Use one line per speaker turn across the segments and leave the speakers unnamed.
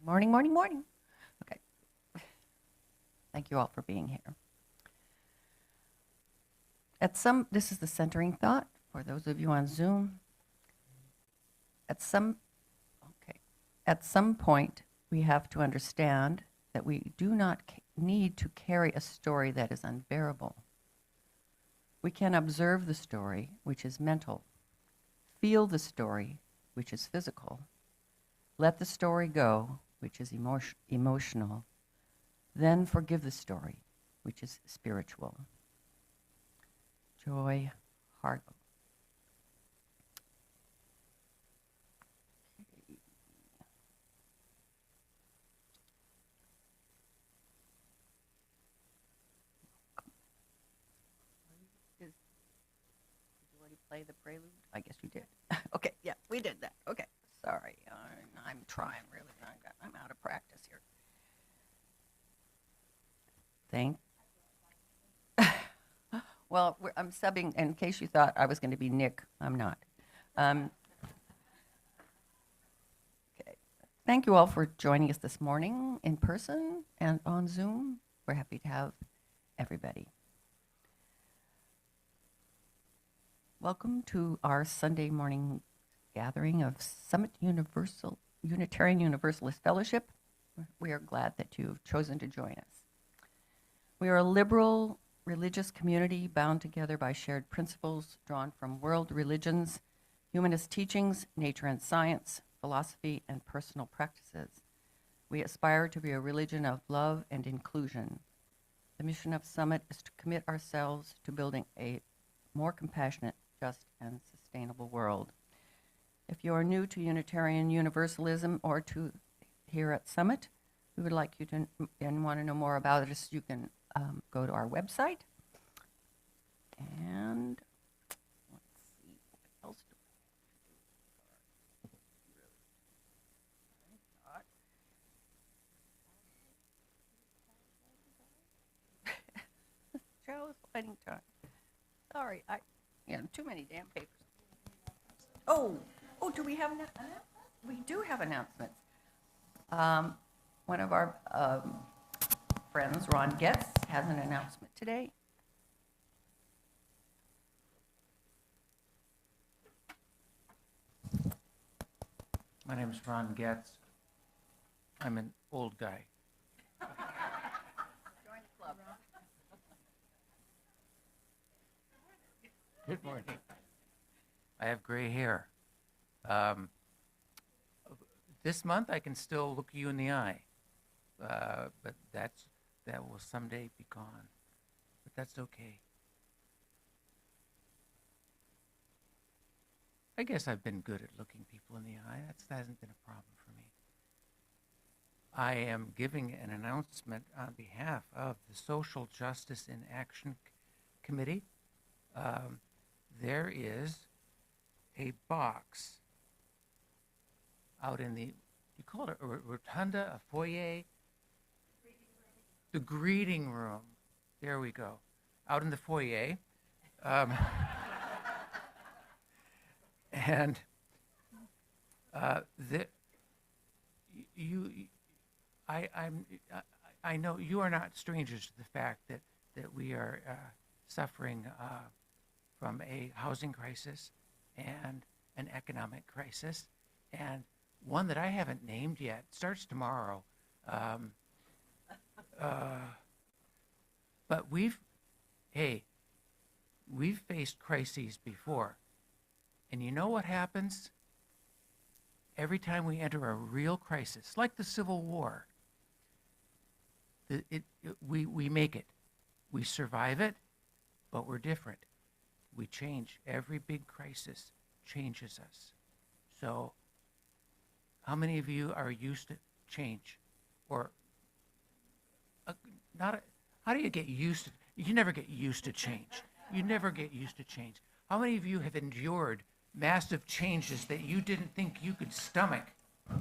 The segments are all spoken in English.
Morning, morning, morning. Okay. Thank you all for being here. This is the centering thought for those of you on Zoom. At some, okay, at some point, we have to understand that we do not need to carry a story that is unbearable. We can observe the story, which is mental, feel the story, which is physical, let the story go, which is emotional, then forgive the story, which is spiritual. Joy Hargle. Did you already play the prelude? I guess you did. Okay, yeah, we did that. Okay, sorry. I'm trying really. I'm out of practice here. Thank. Well, I'm subbing, in case you thought I was going to be Nick. I'm not. Um, okay. Thank you all for joining us this morning in person and on Zoom. We're happy to have everybody. Welcome to our Sunday morning gathering of Summit Unitarian Universalist Fellowship. We are glad that you've chosen to join us. We are a liberal religious community bound together by shared principles drawn from world religions, humanist teachings, nature and science, philosophy, and personal practices. We aspire to be a religion of love and inclusion. The mission of Summit is to commit ourselves to building a more compassionate, just, and sustainable world. If you are new to Unitarian Universalism or to here at Summit, we would like you to and want to know more about us. You can go to our website. And let's see, what else do we do? Charles, finding time. Sorry, too many damn papers. Oh, do we have announcements? We do have announcements. One of our friends, Ron Getz, has an announcement today.
My name is Ron Getz. I'm an old guy.
Join the club.
Good morning. I have gray hair. This month I can still look you in the eye, but that will someday be gone. But that's okay. I guess I've been good at looking people in the eye. That hasn't been a problem for me. I am giving an announcement on behalf of the Social Justice in Action Committee. There is a box out in the, you call it a rotunda, a foyer? The greeting room. There we go. Out in the foyer. And I know you are not strangers to the fact that we are suffering from a housing crisis and an economic crisis, and one that I haven't named yet. Starts tomorrow. But we've faced crises before. And you know what happens? Every time we enter a real crisis, like the Civil War, we make it. We survive it, but we're different. We change. Every big crisis changes us. So, how many of you are used to change? Or, how do you get used to, you never get used to change. You never get used to change. How many of you have endured massive changes that you didn't think you could stomach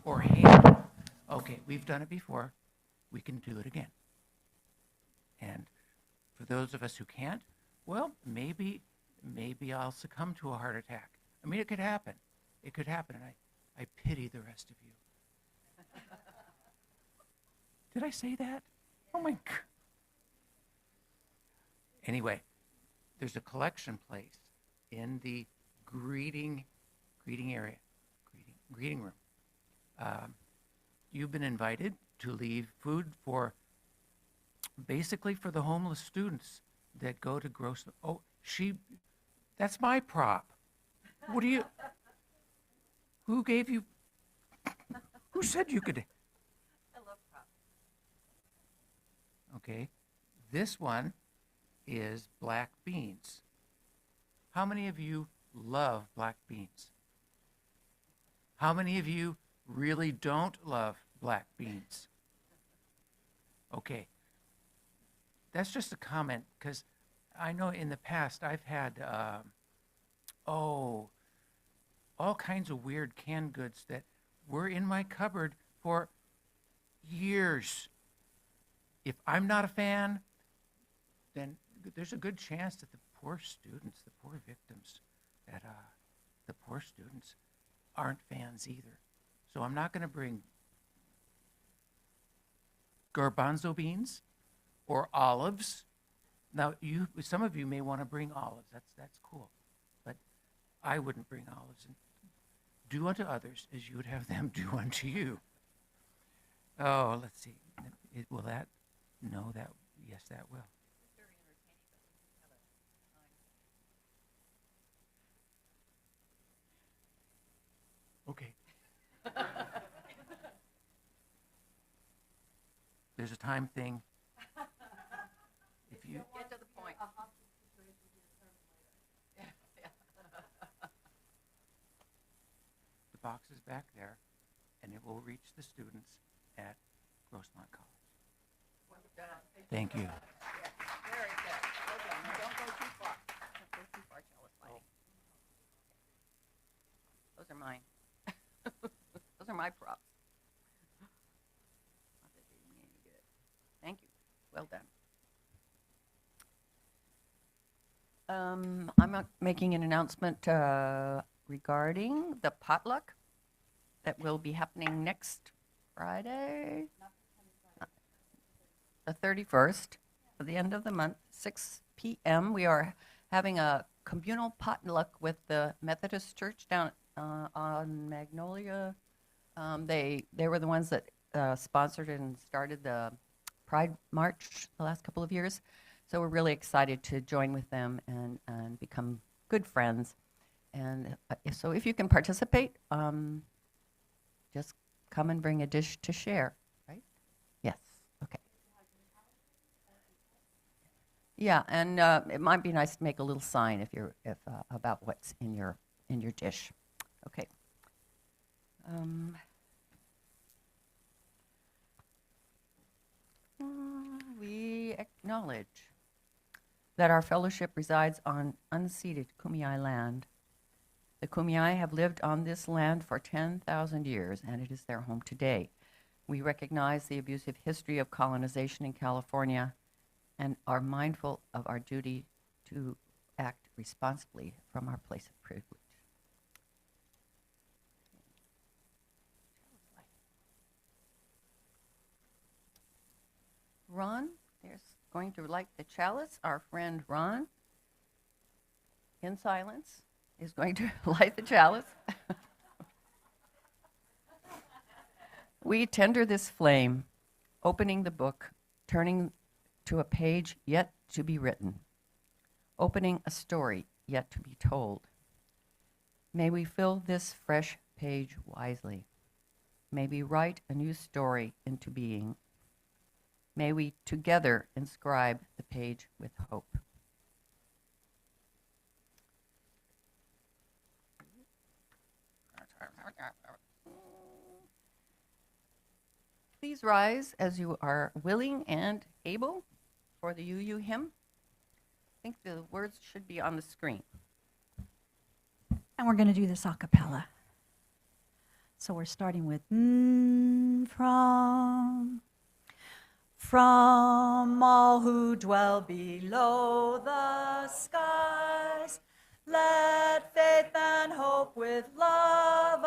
or handle? Okay, we've done it before. We can do it again. And for those of us who can't, well, maybe I'll succumb to a heart attack. I mean, it could happen. It could happen, and I pity the rest of you. Did I say that? Oh my God. Anyway, there's a collection place in the greeting area, greeting room. You've been invited to leave food for basically for the homeless students that go to gross. Oh, that's my prop. What do you? Who gave you? Who said you could?
I love props.
Okay, this one is black beans. How many of you love black beans? How many of you really don't love black beans? Okay, that's just a comment because I know in the past I've had, all kinds of weird canned goods that were in my cupboard for years. If I'm not a fan, then there's a good chance that the poor students, the poor victims, that the poor students aren't fans either. So I'm not going to bring garbanzo beans or olives. Now, some of you may want to bring olives. That's cool, but I wouldn't bring olives. And do unto others as you would have them do unto you. Oh, let's see. Will that? No, that. Yes, that will. Okay. There's a time thing. If you
Get to the point.
the box is back there, and it will reach the students at Grossmont College.
Well done.
Thank you.
Yeah, very good. Well done. Now don't go too far. Don't go too far, chalice lighting. Those are mine. Those are my props. Not that they do me any good. Thank you. Well done. I'm making an announcement regarding the potluck that will be happening next Friday, the 31st, at the end of the month, 6 p.m. We are having a communal potluck with the Methodist Church down on Magnolia. They were the ones that sponsored and started the Pride March the last couple of years. So we're really excited to join with them and become good friends. And so if you can participate, just come and bring a dish to share, right? Yes, okay. Yeah, and it might be nice to make a little sign if about what's in your dish. Okay. We acknowledge that our fellowship resides on unceded Kumeyaay land. The Kumeyaay have lived on this land for 10,000 years, and it is their home today. We recognize the abusive history of colonization in California and are mindful of our duty to act responsibly from our place of privilege. Ron is going to light the chalice. Our friend Ron, in silence, is going to light the chalice. We tender this flame, opening the book, turning to a page yet to be written, opening a story yet to be told. May we fill this fresh page wisely. May we write a new story into being. May we together inscribe the page with hope. Please rise as you are willing and able for the UU hymn. I think the words should be on the screen.
And we're going to do this a cappella. So we're starting with from all who dwell below the skies, let faith and hope with love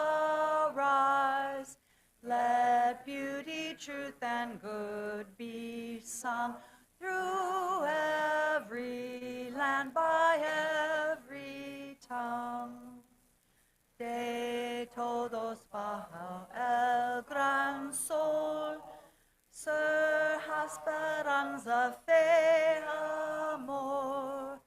arise. Let
let beauty, truth, and good be sung through every land, by every tongue. De todos bajo el gran sol, sur esperanza, fe, amor,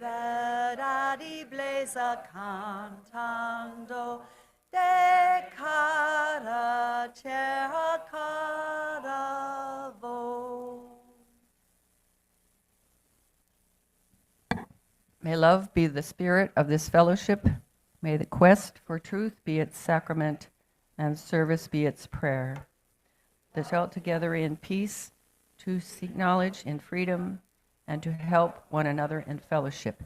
verdad y belleza cantando de cada tierra, cada voz.
May love be the spirit of this fellowship. May the quest for truth be its sacrament and service be its prayer. That all together in peace, to seek knowledge in freedom, and to help one another in fellowship.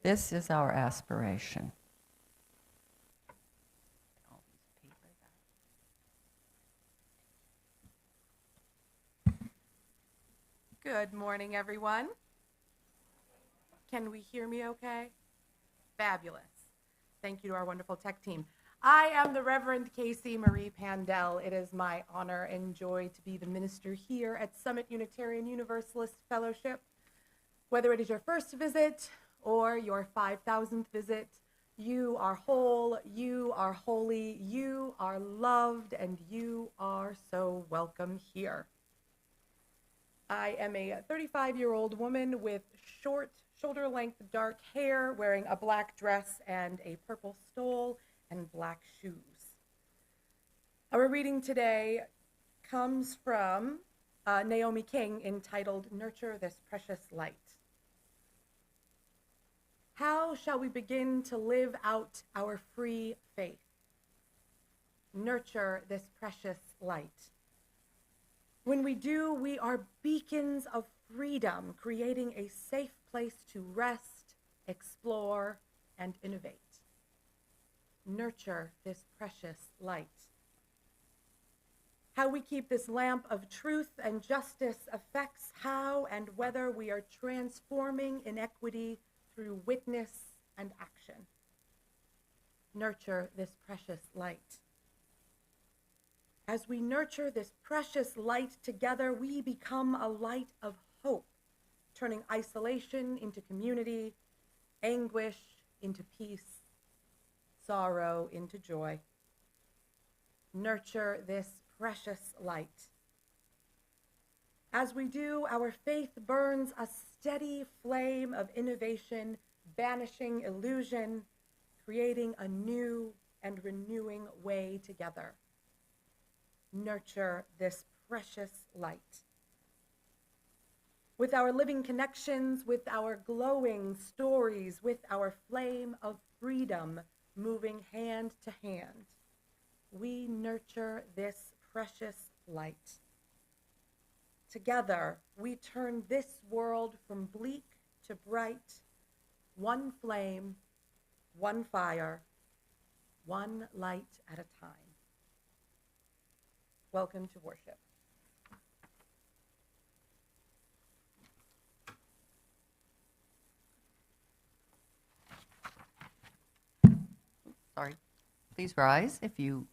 This is our aspiration.
Good morning, everyone. Can we hear me okay? Fabulous. Thank you to our wonderful tech team. I am the Reverend Casey Marie Pandell. It is my honor and joy to be the minister here at Summit Unitarian Universalist Fellowship. Whether it is your first visit or your 5,000th visit, you are whole, you are holy, you are loved, and you are so welcome here. I am a 35-year-old woman with short, shoulder-length dark hair, wearing a black dress and a purple stole and black shoes. Our reading today comes from Naomi King, entitled Nurture This Precious Light. How shall we begin to live out our free faith? Nurture this precious light. When we do, we are beacons of freedom, creating a safe place to rest, explore, and innovate. Nurture this precious light. How we keep this lamp of truth and justice affects how and whether we are transforming inequity through witness and action. Nurture this precious light. As we nurture this precious light together, we become a light of hope, turning isolation into community, anguish into peace, sorrow into joy. Nurture this precious light. As we do, our faith burns a steady flame of innovation, banishing illusion, creating a new and renewing way together. Nurture this precious light. With our living connections, with our glowing stories, with our flame of freedom moving hand to hand, we nurture this precious light. Together, we turn this world from bleak to bright, one flame, one fire, one light at a time. Welcome to worship.
Sorry. Please rise if you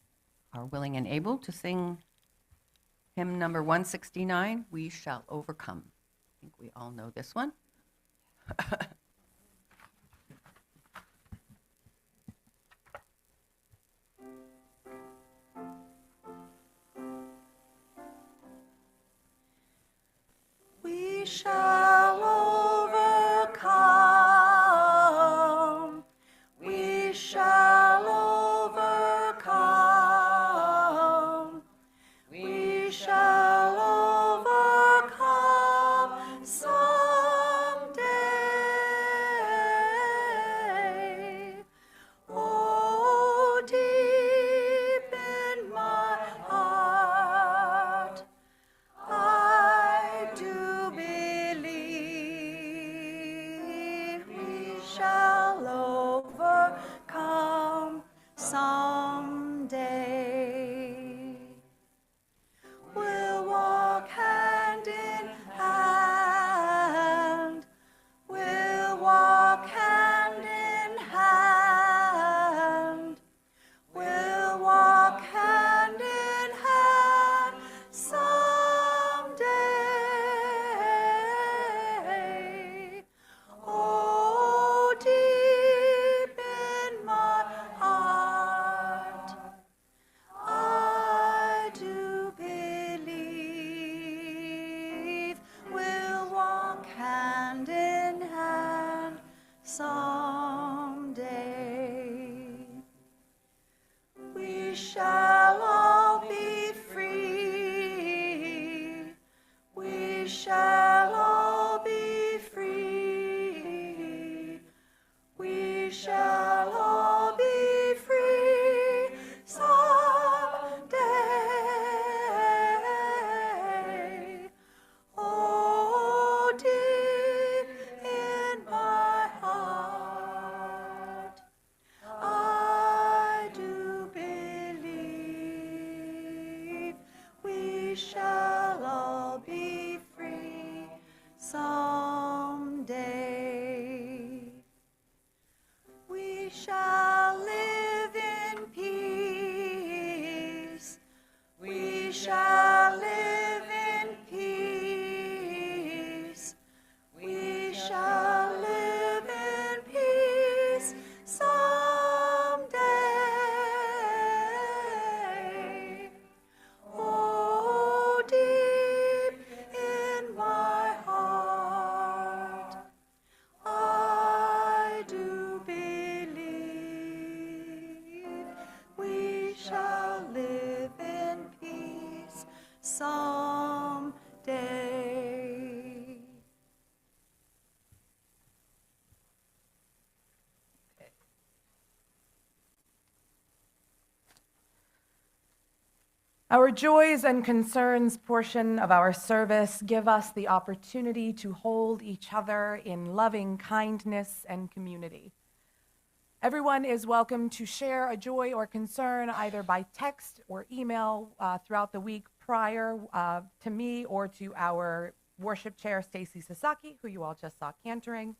are willing and able to sing hymn number 169, We Shall Overcome. I think we all know this one.
We shall overcome. We shall overcome. We shall overcome. Sun shall all be free. We shall all be free. We shall all be free someday. Oh, deep in my heart, I do believe we shall all be free someday. We shall live in peace. We shall live in peace. We shall live in peace someday. Oh, deep in my heart, I do believe we shall live in peace someday.
Our joys and concerns portion of our service give us the opportunity to hold each other in loving kindness and community. Everyone is welcome to share a joy or concern either by text or email throughout the week prior to me or to our worship chair, Stacy Sasaki, who you all just saw cantering.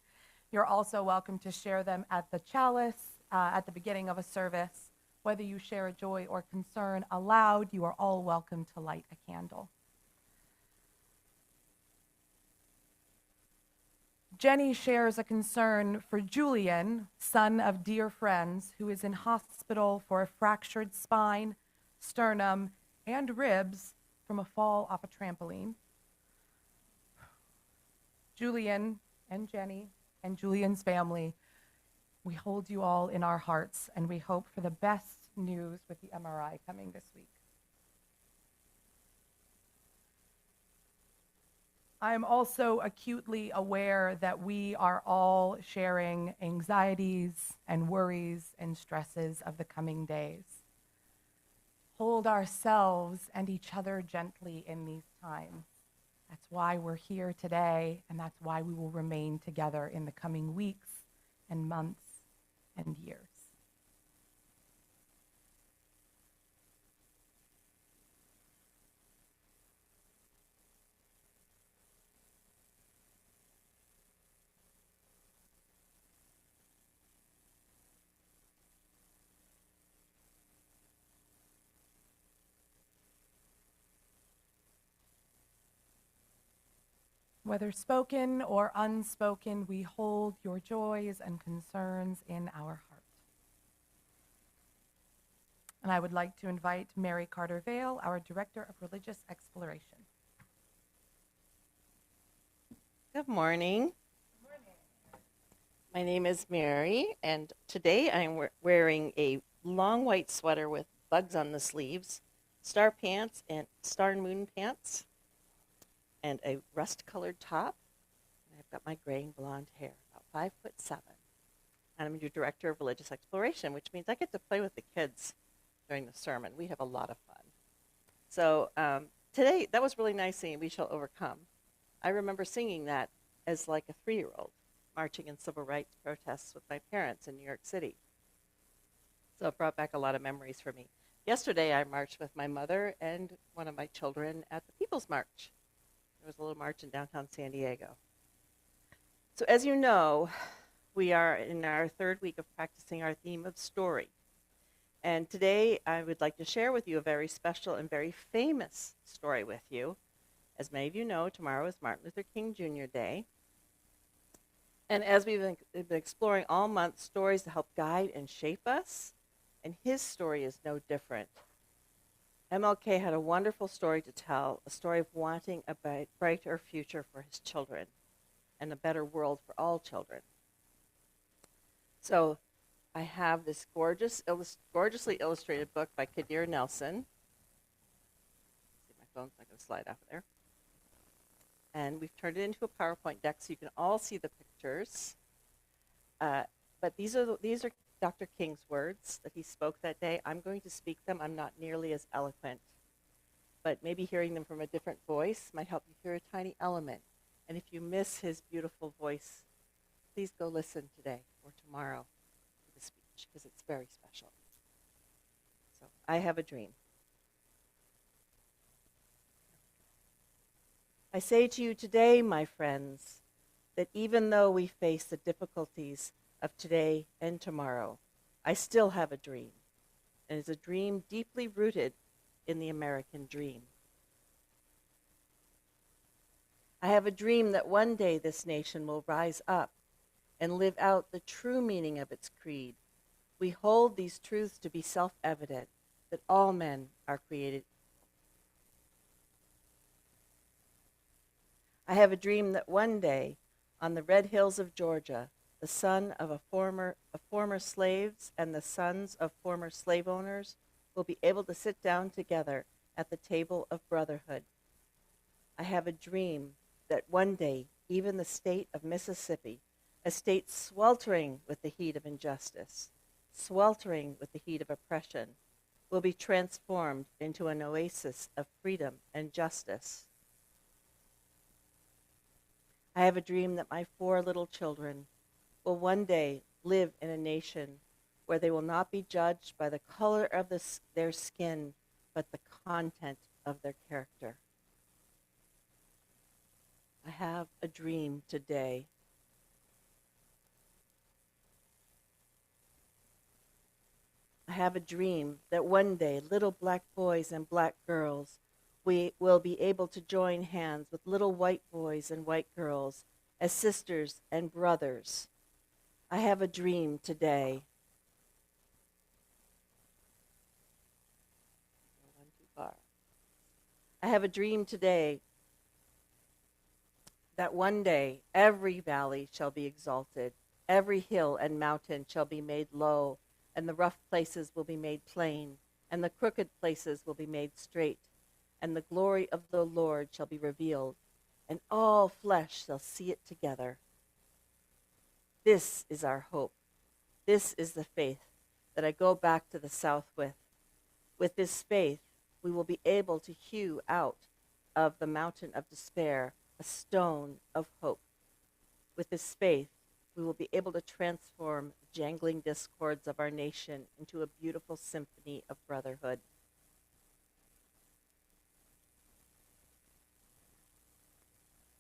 You're also welcome to share them at the chalice at the beginning of a service. Whether you share a joy or concern aloud, you are all welcome to light a candle. Jenny shares a concern for Julian, son of dear friends, who is in hospital for a fractured spine, sternum, and ribs from a fall off a trampoline. Julian and Jenny and Julian's family, we hold you all in our hearts, and we hope for the best news with the MRI coming this week. I am also acutely aware that we are all sharing anxieties and worries and stresses of the coming days. Hold ourselves and each other gently in these times. That's why we're here today, and that's why we will remain together in the coming weeks and months and years. Whether spoken or unspoken, we hold your joys and concerns in our heart. And I would like to invite Mary Carter Vale, our Director of Religious Exploration.
Good morning. My name is Mary, and today I'm wearing a long white sweater with bugs on the sleeves, star pants and star and moon pants, and a rust-colored top. And I've got my gray and blonde hair, about 5'7". And I'm your Director of Religious Exploration, which means I get to play with the kids during the sermon. We have a lot of fun. So today, that was really nice singing, We Shall Overcome. I remember singing that as like a 3-year-old, marching in civil rights protests with my parents in New York City. So it brought back a lot of memories for me. Yesterday, I marched with my mother and one of my children at the People's March. There was a little march in downtown San Diego. So as you know, we are in our 3rd week of practicing our theme of story. And today, I would like to share with you a very special and very famous story with you. As many of you know, tomorrow is Martin Luther King Jr. Day. And as we've been exploring all month, stories to help guide and shape us, and his story is no different. MLK had a wonderful story to tell, a story of wanting a brighter future for his children and a better world for all children. So I have this gorgeously illustrated book by Kadir Nelson. See, my phone's not going to slide off of there. And we've turned it into a PowerPoint deck so you can all see the pictures. But these are Dr. King's words that he spoke that day. I'm going to speak them. I'm not nearly as eloquent, but maybe hearing them from a different voice might help you hear a tiny element. And if you miss his beautiful voice, please go listen today or tomorrow to the speech because it's very special. So I have a dream. I say to you today, my friends, that even though we face the difficulties of today and tomorrow, I still have a dream, and it's a dream deeply rooted in the American dream. I have a dream that one day this nation will rise up and live out the true meaning of its creed. We hold these truths to be self-evident, that all men are created. I have a dream that one day, on the red hills of Georgia, the son of former slaves and the sons of former slave owners will be able to sit down together at the table of brotherhood. I have a dream that one day, even the state of Mississippi, a state sweltering with the heat of injustice, sweltering with the heat of oppression, will be transformed into an oasis of freedom and justice. I have a dream that my 4 little children will one day live in a nation where they will not be judged by the color of their skin, but the content of their character. I have a dream today. I have a dream that one day little black boys and black girls will be able to join hands with little white boys and white girls as sisters and brothers. I have a dream today. I have a dream today that one day every valley shall be exalted, every hill and mountain shall be made low, and the rough places will be made plain, and the crooked places will be made straight, and the glory of the Lord shall be revealed, and all flesh shall see it together. This is our hope. This is the faith that I go back to the South with. With this faith, we will be able to hew out of the mountain of despair a stone of hope. With this faith, we will be able to transform the jangling discords of our nation into a beautiful symphony of brotherhood.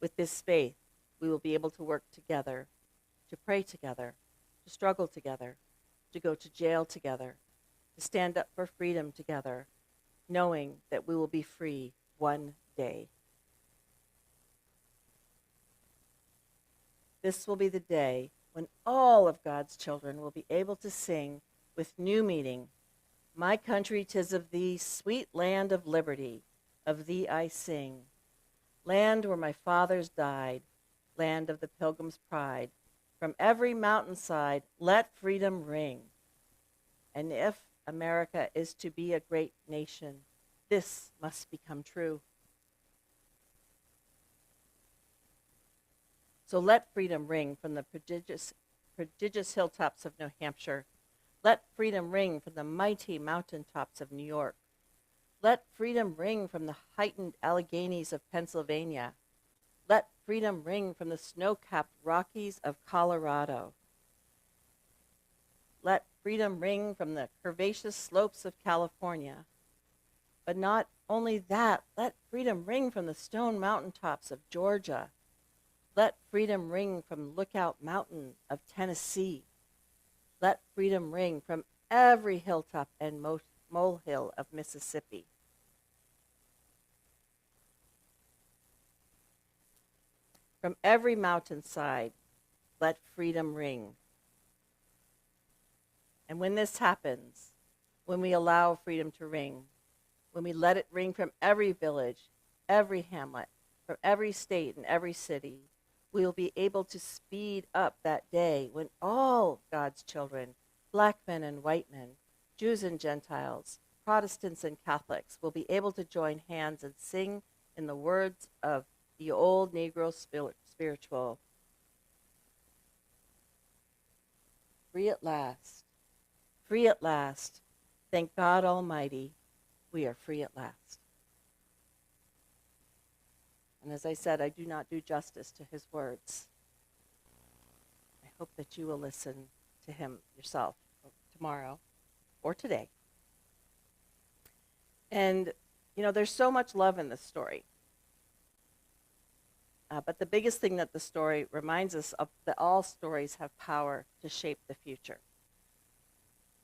With this faith, we will be able to work together, to pray together, to struggle together, to go to jail together, to stand up for freedom together, knowing that we will be free one day. This will be the day when all of God's children will be able to sing with new meaning, "My country, 'tis of thee, sweet land of liberty, of thee I sing. Land where my fathers died, land of the pilgrim's pride. From every mountainside, let freedom ring." And if America is to be a great nation, this must become true. So let freedom ring from the prodigious hilltops of New Hampshire. Let freedom ring from the mighty mountaintops of New York. Let freedom ring from the heightened Alleghenies of Pennsylvania. Let freedom ring from the snow-capped Rockies of Colorado. Let freedom ring from the curvaceous slopes of California. But not only that, let freedom ring from the stone mountaintops of Georgia. Let freedom ring from Lookout Mountain of Tennessee. Let freedom ring from every hilltop and molehill of Mississippi. From every mountainside, let freedom ring. And when this happens, when we allow freedom to ring, when we let it ring from every village, every hamlet, from every state and every city, we will be able to speed up that day when all God's children black men and white men, Jews and Gentiles, Protestants and Catholics will be able to join hands and sing in the words of the old Negro spiritual. Free at last. Free at last. Thank God Almighty, we are free at last. And as I said, I do not do justice to his words. I hope that you will listen to him yourself tomorrow or today. And, you know, there's so much love in this story. But the biggest thing that the story reminds us of, that all stories have power to shape the future.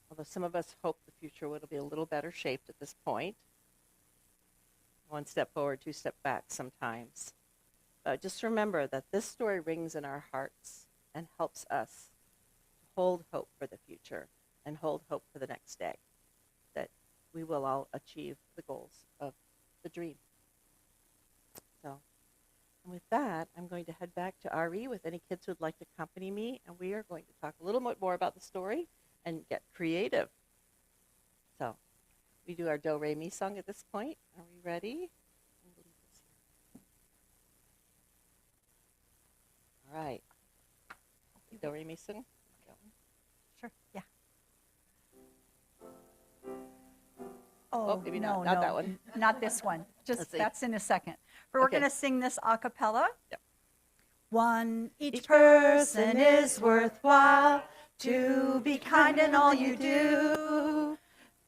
Although some of us hope the future will be a little better shaped at this point. One step forward, two step back sometimes. But just remember that this story rings in our hearts and helps us hold hope for the future and hold hope for the next day, that we will all achieve the goals of the dream. So, and with that, I'm going to head back to RE with any kids who would like to accompany me, and we are going to talk a little bit more about the story and get creative. So, we do our Do Re Mi song at this point. Are we ready? All right. Do Re Mi sing.
Sure, yeah.
Oh, maybe
no,
not
no,
that one.
Not this one.
Let's
Just
see.
that's in a second. But we're
Okay.
going to sing this a cappella.
Yep.
1, each
Each
person is worthwhile. 2, be kind in all you do.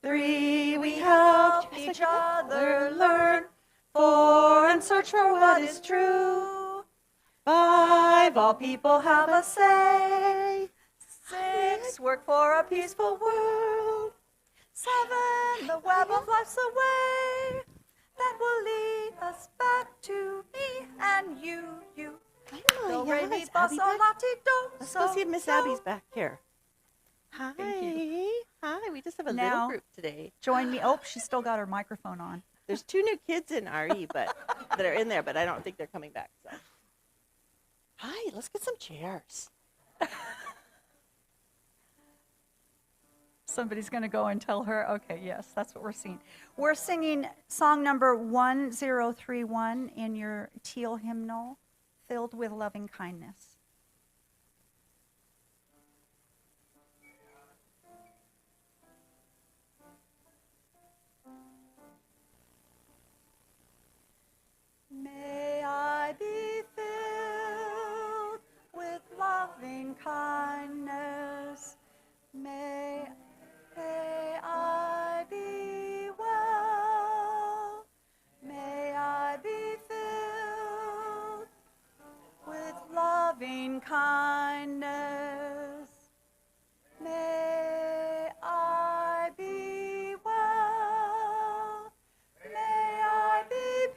3, we help each other learn. 4, and search for what is true. 5, all people have a say. 6, work for a peaceful world. 7, the web of life's a way that will lead us back to me and you. Do, re, mi,
yes,
fa,
Abby
sol,
back.
la, ti, do,
Let's
so,
go see if Miss
so.
Abby's back here. Hi.
Thank
Hi. We just have a
Now-
little group today.
Join me. Oh, she's still got her microphone on.
There's 2 new kids in RE, but that are in there, but I don't think they're coming back. So, hi. Let's get some chairs.
Somebody's going to go and tell her, okay, yes, that's what we're singing. We're singing song number 1031 in your teal hymnal, Filled with Loving Kindness. May I be filled with loving kindness. May I be well. May I be filled with loving kindness. May I be well. May I be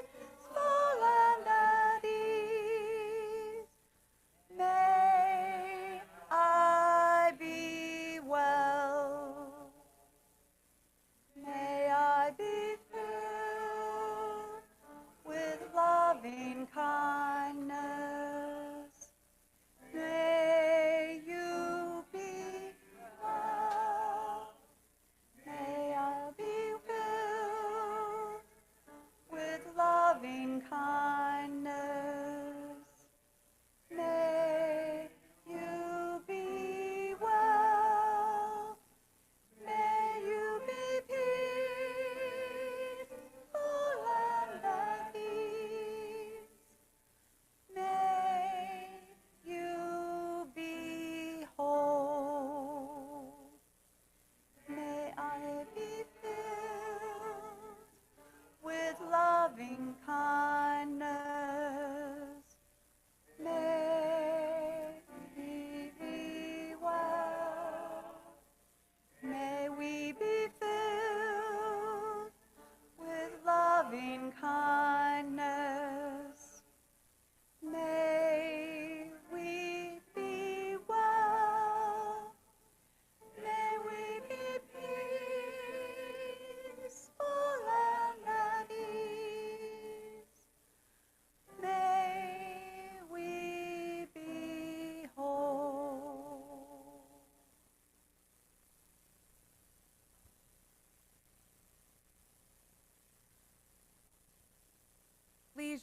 peaceful and at ease. May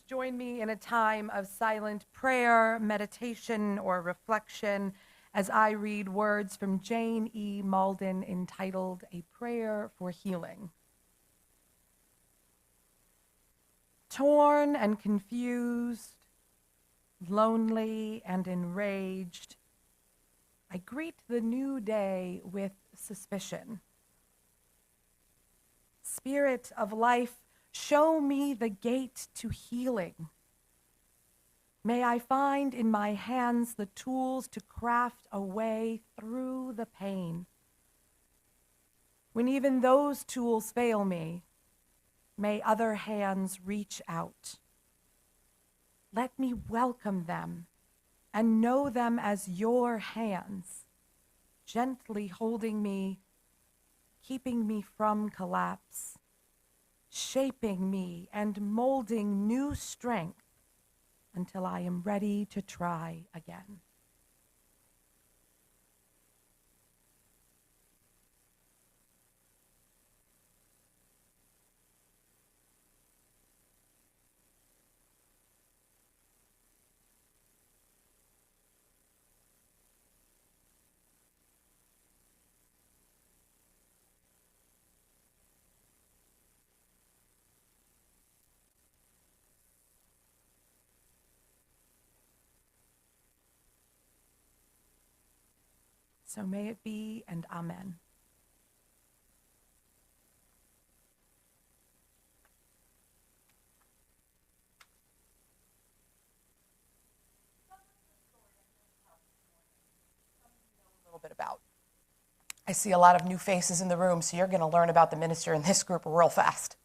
join me in a time of silent prayer, meditation, or reflection as I read words from Jane E. Malden entitled A Prayer for Healing. Torn and confused, lonely and enraged, I greet the new day with suspicion. Spirit of life, show me the gate to healing. May I find in my hands the tools to craft a way through the pain. When even those tools fail me, may other hands reach out. Let me welcome them and know them as your hands, gently holding me, keeping me from collapse, shaping me and molding new strength until I am ready to try again. So may it be, and amen. A little bit about. I see a lot of new faces in the room, so you're going to learn about the minister in this group real fast.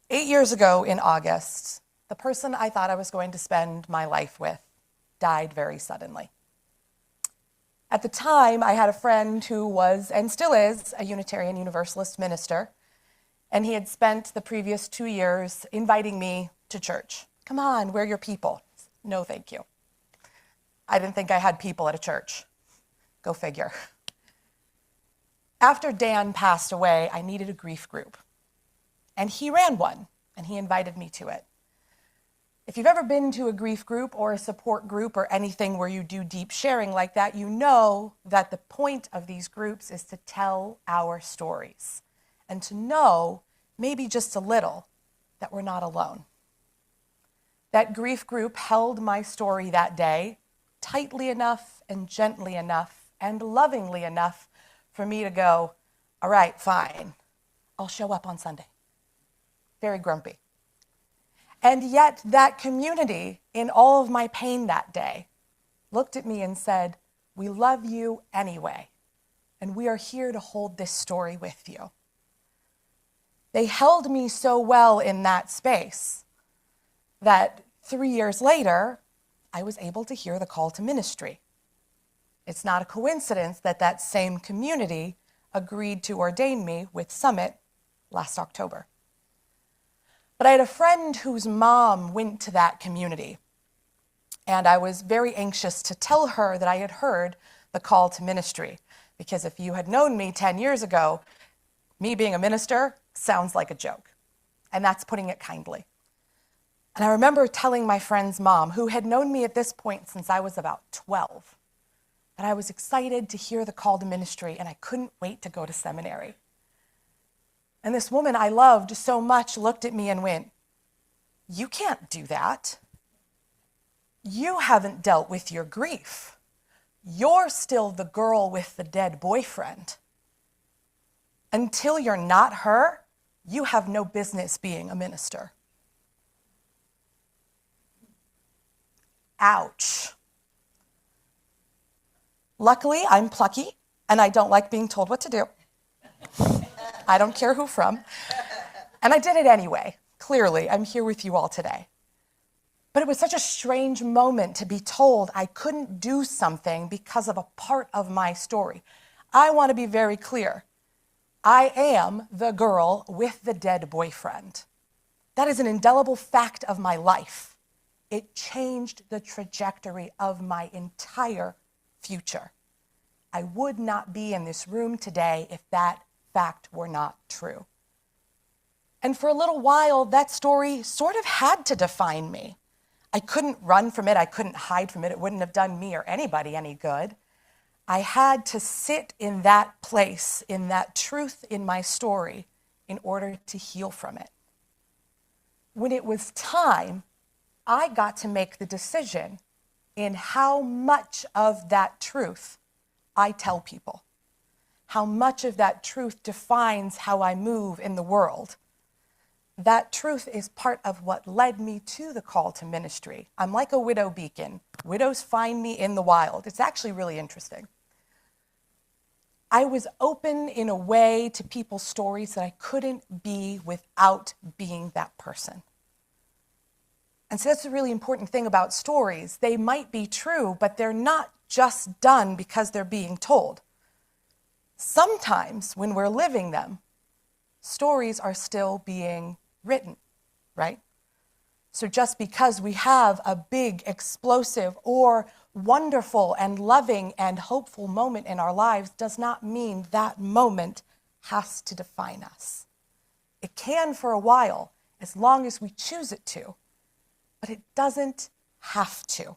8 years ago in August, the person I thought I was going to spend my life with died very suddenly. At the time, I had a friend who was, and still is, a Unitarian Universalist minister, and he had spent the previous 2 years inviting me to church. Come on, we're your people. No, thank you. I didn't think I had people at a church. Go figure. After Dan passed away, I needed a grief group, and he ran one, and he invited me to it. If you've ever been to a grief group or a support group or anything where you do deep sharing like that, you know that the point of these groups is to tell our stories and to know, maybe just a little, that we're not alone. That grief group held my story that day tightly enough and gently enough and lovingly enough for me to go, all right, fine, I'll show up on Sunday. Very grumpy. And yet that community, in all of my pain that day, looked at me and said, we love you anyway, and we are here to hold this story with you. They held me so well in that space that 3 years later, I was able to hear the call to ministry. It's not a coincidence that that same community agreed to ordain me with Summit last October. But I had a friend whose mom went to that community, and I was very anxious to tell her that I had heard the call to ministry, because if you had known me 10 years ago, me being a minister sounds like a joke, and that's putting it kindly. And I remember telling my friend's mom, who had known me at this point since I was about 12, that I was excited to hear the call to ministry, and I couldn't wait to go to seminary. And this woman I loved so much looked at me and went, you can't do that. You haven't dealt with your grief. You're still the girl with the dead boyfriend. Until you're not her, you have no business being a minister. Ouch. Luckily, I'm plucky, and I don't like being told what to do. I don't care who from. And I did it anyway. Clearly, I'm here with you all today. But it was such a strange moment to be told I couldn't do something because of a part of my story. I want to be very clear. I am the girl with the dead boyfriend. That is an indelible fact of my life. It changed the trajectory of my entire future. I would not be in this room today if that fact were not true.
And for a little while, that story sort of had to define me. I couldn't run from it. I couldn't hide from it. It wouldn't have done me or anybody any good. I had to sit in that place, in that truth in my story, in order to heal from it. When it was time, I got to make the decision in how much of that truth I tell people, how much of that truth defines how I move in the world. That truth is part of what led me to the call to ministry. I'm like a widow beacon. Widows find me in the wild. It's actually really interesting. I was open in a way to people's stories that I couldn't be without being that person. And so that's a really important thing about stories. They might be true, but they're not just done because they're being told. Sometimes when we're living them, stories are still being written, right? So just because we have a big, explosive, or wonderful and loving and hopeful moment in our lives does not mean that moment has to define us. It can for a while, as long as we choose it to, but it doesn't have to.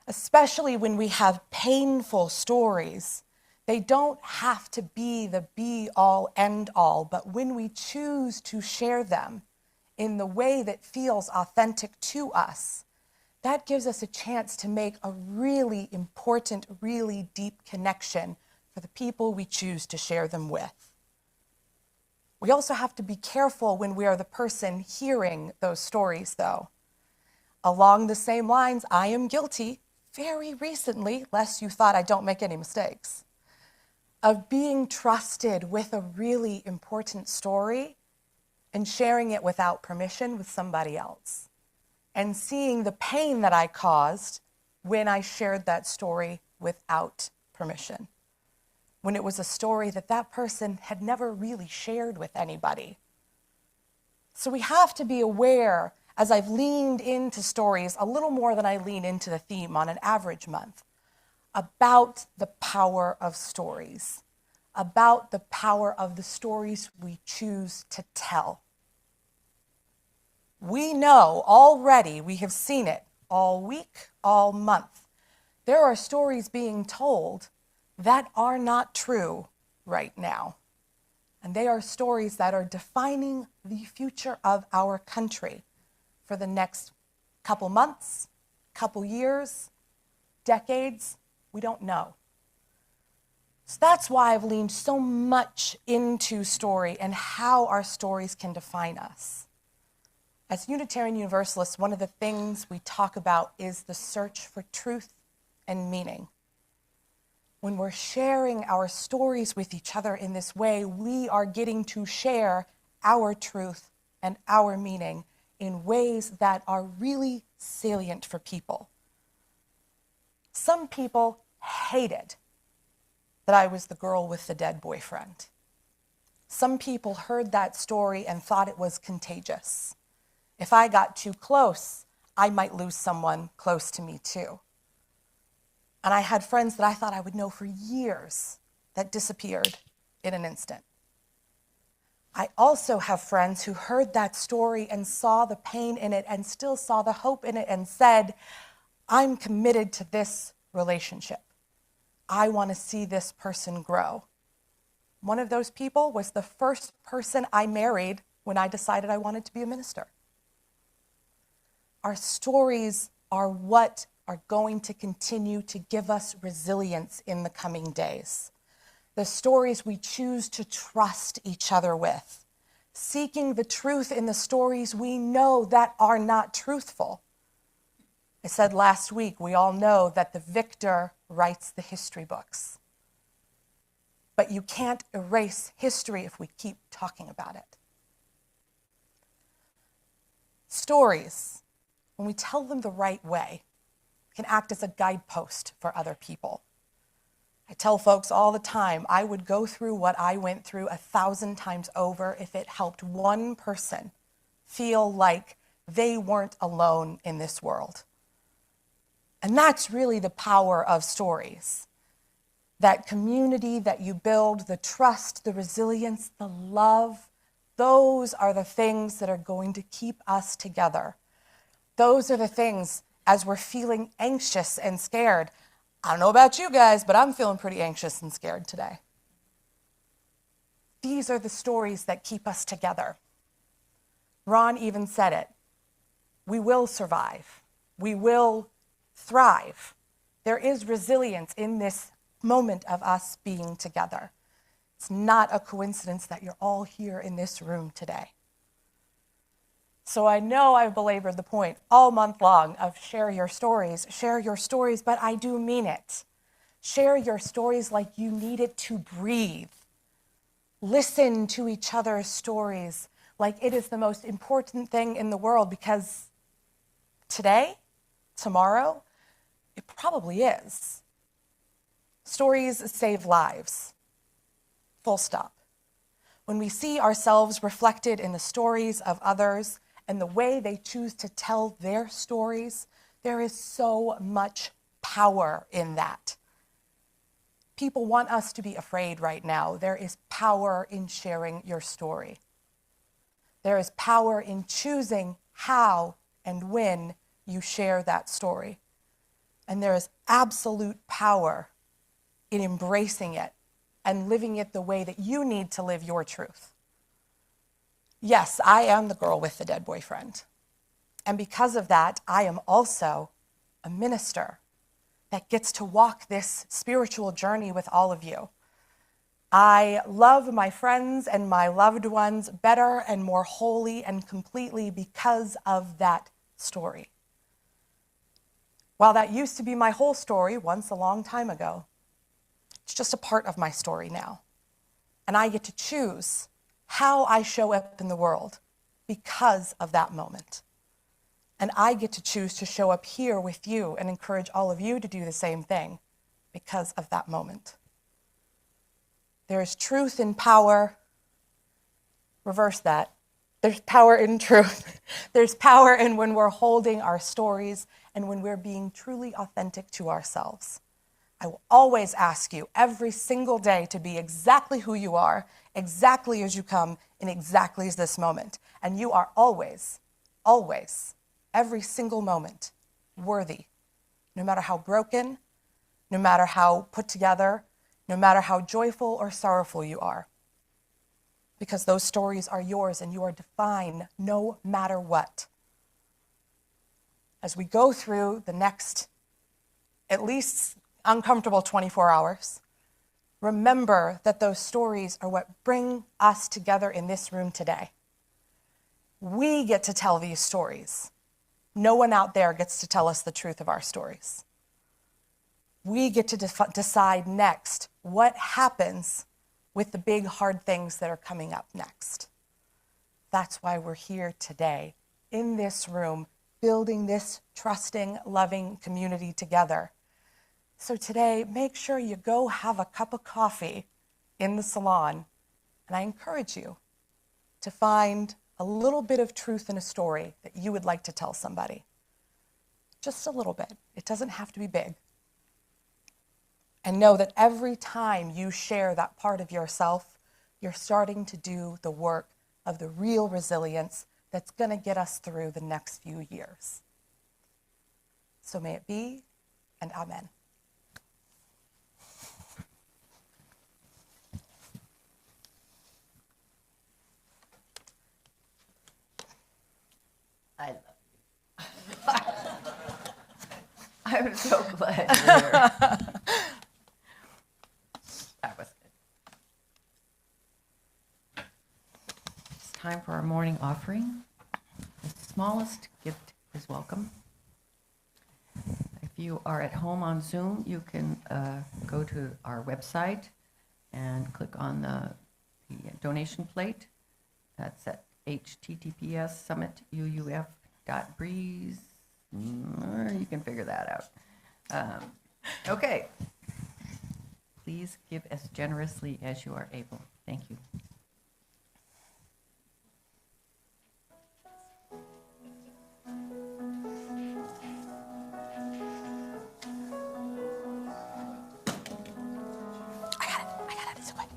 Especially when we have painful stories, they don't have to be the be-all, end-all, but when we choose to share them in the way that feels authentic to us, that gives us a chance to make a really important, really deep connection for the people we choose to share them with. We also have to be careful when we are the person hearing those stories, though. Along the same lines, I am guilty, very recently, lest you thought I don't make any mistakes, of being trusted with a really important story and sharing it without permission with somebody else, and seeing the pain that I caused when I shared that story without permission, when it was a story that that person had never really shared with anybody. So we have to be aware, as I've leaned into stories a little more than I lean into the theme on an average month, about the power of stories, about the power of the stories we choose to tell. We know already, we have seen it all week, all month. There are stories being told that are not true right now. And they are stories that are defining the future of our country for the next couple months, couple years, decades. We don't know. So that's why I've leaned so much into story and how our stories can define us. As Unitarian Universalists, one of the things we talk about is the search for truth and meaning. When we're sharing our stories with each other in this way, we are getting to share our truth and our meaning in ways that are really salient for people. Some people hated that I was the girl with the dead boyfriend. Some people heard that story and thought it was contagious. If I got too close, I might lose someone close to me too. And I had friends that I thought I would know for years that disappeared in an instant. I also have friends who heard that story and saw the pain in it and still saw the hope in it and said, I'm committed to this relationship. I want to see this person grow. One of those people was the first person I married when I decided I wanted to be a minister. Our stories are what are going to continue to give us resilience in the coming days. The stories we choose to trust each other with, seeking the truth in the stories we know that are not truthful. I said last week, we all know that the victor writes the history books. But you can't erase history if we keep talking about it. Stories, when we tell them the right way, can act as a guidepost for other people. I tell folks all the time, I would go through what I went through 1,000 times over if it helped one person feel like they weren't alone in this world. And that's really the power of stories. That community that you build, the trust, the resilience, the love,
Those are the things that are going to keep us together. Those are the things, as we're feeling anxious and scared. I don't know about you guys, but I'm feeling pretty anxious and scared today. These are the stories that keep us together. Ron even said it. We will survive. We will thrive. There is resilience in this moment of us being together. It's not a coincidence that you're all here in this room today. So I know I've belabored the point all month long of share your stories, but I do mean it. Share your stories like you need it to breathe. Listen to each other's stories like it is the most important thing in the world, because today, tomorrow, it probably is. Stories save lives. Full stop. When we see ourselves reflected in the stories of others and the way they choose to tell their stories, there is so much power in that. People want us to be afraid right now. There is power in sharing your story. There is power in choosing how and when you share that story. And there is absolute power in embracing it and living it the way that you need to live your truth. Yes, I am the girl with the dead boyfriend. And because of that, I am also a minister that gets to walk this spiritual journey with all of you. I love my friends and my loved ones better and more wholly and completely because of that story. While that used to be my whole story once a long time ago, it's just a part of my story now. And I get to choose how I show up in the world because of that moment. And I get to choose to show up here with you and encourage all of you to do the same thing because of that moment. There is truth in power. Reverse that. There's power in truth. There's power in when we're holding our stories and when we're being truly authentic to ourselves. I will always ask you every single day to be exactly who you are, exactly as you come, in exactly as this moment. And you are always, always, every single moment, worthy. No matter how broken, no matter how put together, no matter how joyful or sorrowful you are. Because those stories are yours and you are defined no matter what. As we go through the next, at least uncomfortable 24 hours, remember that those stories are what bring us together in this room today. We get to tell these stories. No one out there gets to tell us the truth of our stories. We get to decide next what happens with the big, hard things that are coming up next. That's why we're here today, in this room, building this trusting, loving community together. So today, make sure you go have a cup of coffee in the salon, and I encourage you to find a little bit of truth in a story that you would like to tell somebody. Just a little bit. It doesn't have to be big. And know that every time you share that part of yourself, you're starting to do the work of the real resilience that's going to get us through the next few years. So may it be, and amen.
I love you. I'm so glad you're here. That was good. It's time for our morning offering. The smallest gift is welcome. If you are at home on Zoom, you can go to our website and click on the donation plate. That's at https://summituuf.breeze. You can figure that out. Okay. Please give as generously as you are able. Thank you.
I got it. It's okay.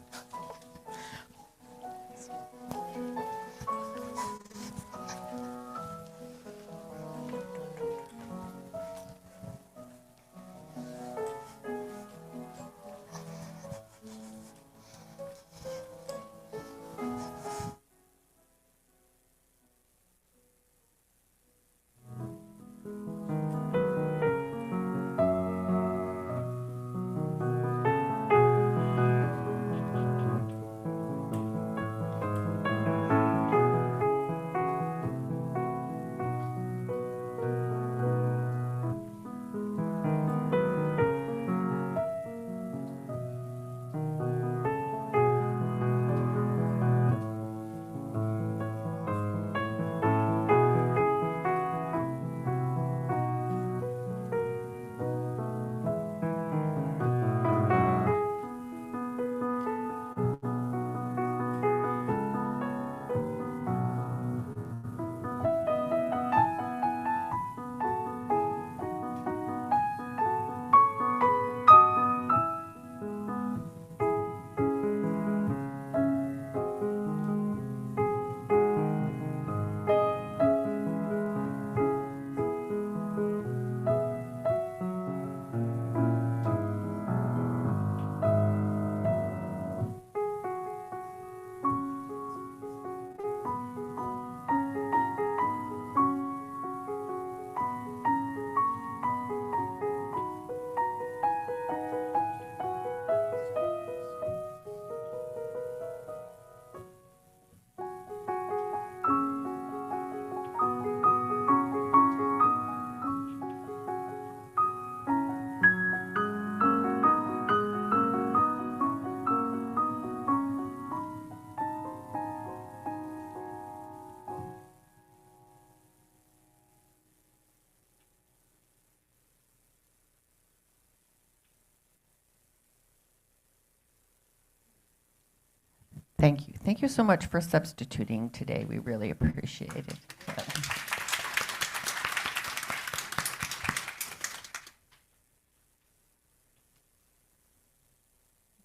Thank you. Thank you so much for substituting today. We really appreciate it.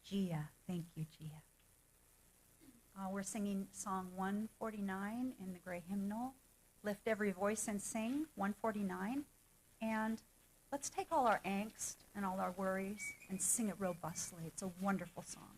Gia. Thank you, Gia. We're singing Song 149 in the Gray Hymnal. Lift every voice and sing, 149. And let's take all our angst and all our worries and sing it robustly. It's a wonderful song.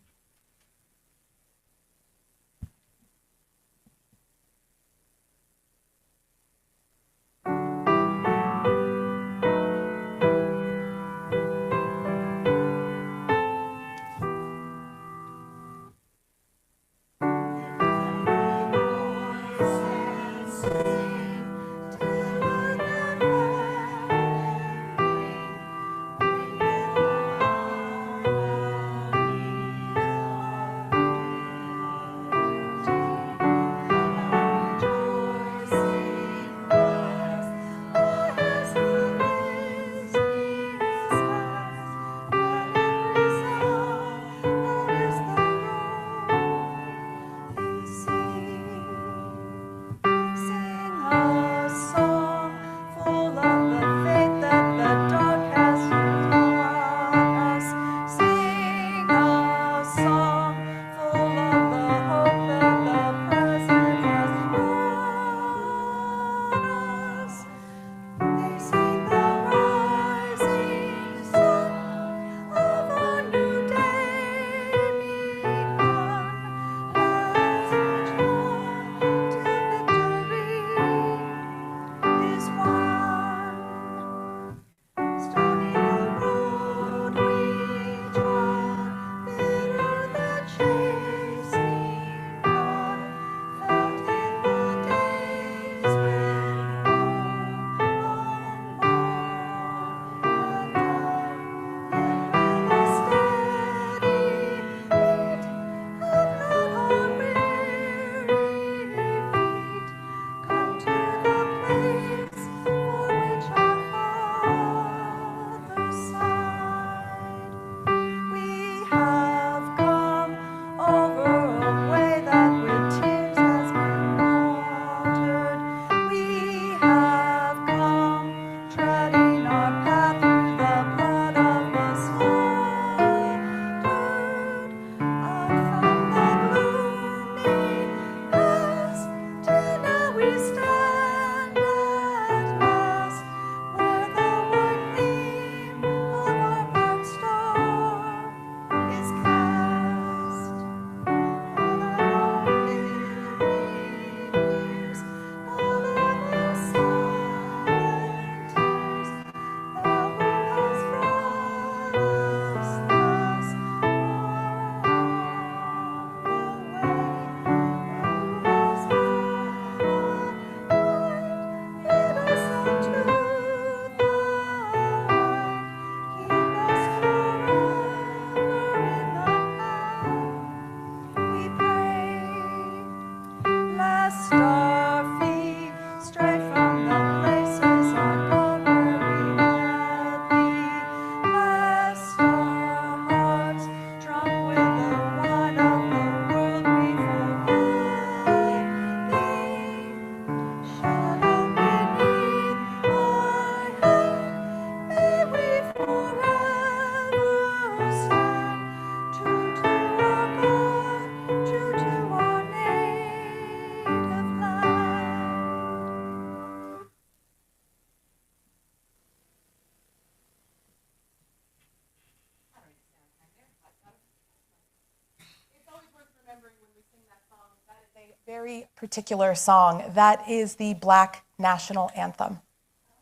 Very particular song. That is the Black national anthem,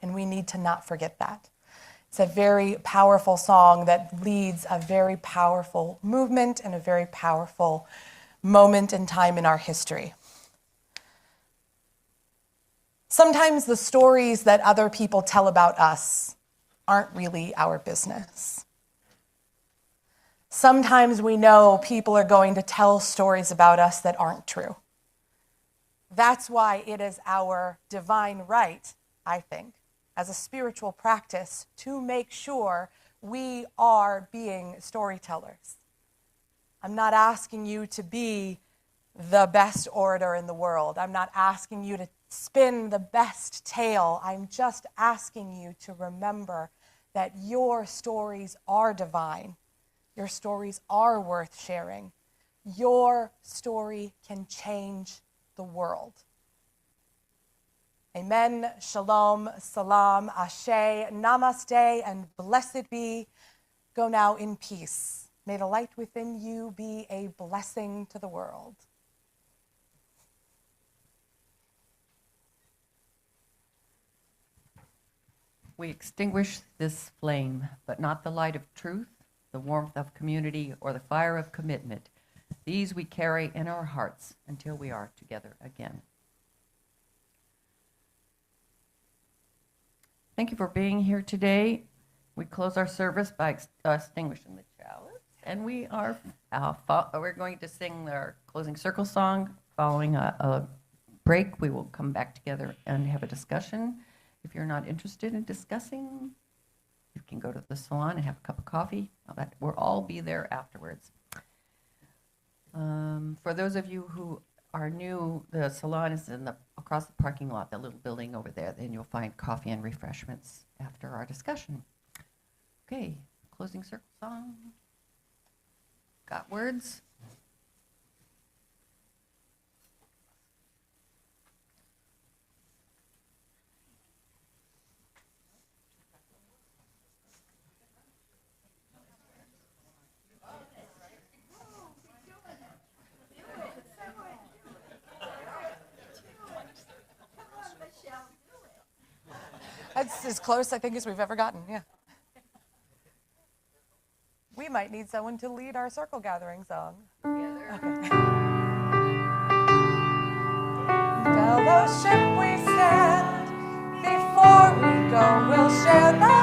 and we need to not forget that. It's a very powerful song that leads a very powerful movement and a very powerful moment in time in our history. Sometimes the stories that other people tell about us aren't really our business. Sometimes we know people are going to tell stories about us that aren't true. That's why it is our divine right, I think, as a spiritual practice, to make sure we are being storytellers. I'm not asking you to be the best orator in the world. I'm not asking you to spin the best tale. I'm just asking you to remember that your stories are divine. Your stories are worth sharing. Your story can change the world. Amen, shalom, salam, ashe, namaste, and blessed be. Go now in peace. May the light within you be a blessing to the world.
We extinguish this flame, but not the light of truth, the warmth of community, or the fire of commitment. These we carry in our hearts until we are together again. Thank you for being here today. We close our service by extinguishing the chalice, and we're going to sing our closing circle song. Following a break, we will come back together and have a discussion. If you're not interested in discussing, you can go to the salon and have a cup of coffee. We'll all be there afterwards. For those of you who are new, the salon is across the parking lot, that little building over there. Then you'll find coffee and refreshments after our discussion. Okay, closing circle song. Got words?
That's as close, I think, as we've ever gotten, yeah. We might need someone to lead our circle gathering song. Okay. Fellowship we stand, before we go, we'll share the